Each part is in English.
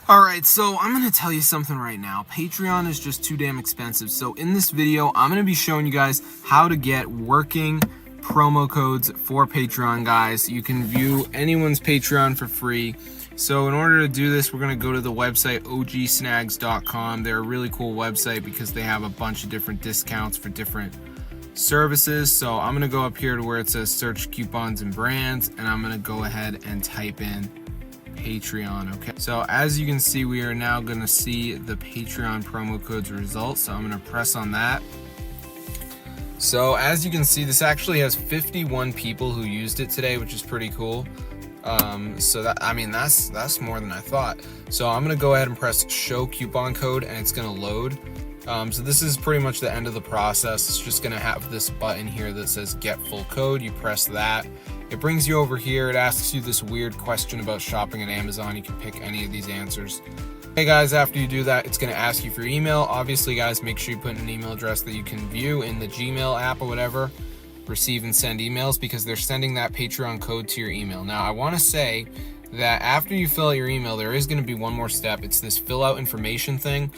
Alright, so I'm going to tell you something right now. Patreon is just too damn expensive. So in this video, I'm going to be showing you guys how to get working promo codes for Patreon, guys. You can view anyone's Patreon for free. So in order to do this, we're going to go to the website ogsnags.com. They're a really cool website because they have a bunch of different discounts for different services. So I'm going to go up here to where it says search coupons and brands, and I'm going to go ahead and type in Patreon. Okay, so as you can see, we are now going to see the Patreon promo codes results. So I'm going to press on that. So as you can see, this actually has 51 people who used it today, which is pretty cool. So that, I mean, that's more than I thought. So I'm going to go ahead and press show coupon code, and it's going to load. So this is pretty much the end of the process. It's just going to have this button here that says get full code. You press that. It brings you over here. It asks you this weird question about shopping at Amazon. You can pick any of these answers. Hey guys, after you do that, it's going to ask you for your email. Obviously, guys, make sure you put in an email address that you can view in the Gmail app or whatever. Receive and send emails, because they're sending that Patreon code to your email. Now, I want to say that after you fill out your email, there is going to be one more step. It's this fill out information thing.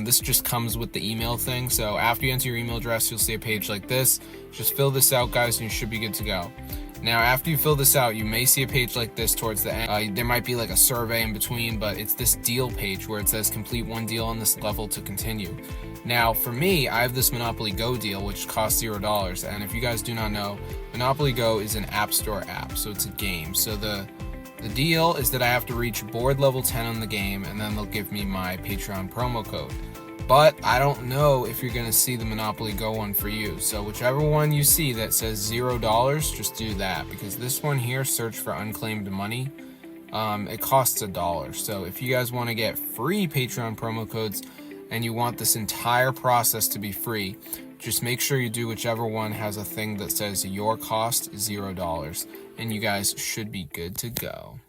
This just comes with the email thing. So after you enter your email address, you'll see a page like this. Just fill this out, guys, and you should be good to go. Now, after you fill this out, you may see a page like this towards the end. There might be like a survey in between, but it's this deal page where it says complete one deal on this level to continue. Now, for me, I have this Monopoly Go deal, which costs $0. And if you guys do not know, Monopoly Go is an App Store app, so it's a game. So the deal is that I have to reach board level 10 on the game, and then they'll give me my Patreon promo code. But I don't know if you're going to see the Monopoly Go one for you. So whichever one you see that says $0, just do that. Because this one here, search for unclaimed money, it costs $1. So if you guys want to get free Patreon promo codes and you want this entire process to be free, just make sure you do whichever one has a thing that says your cost $0. And you guys should be good to go.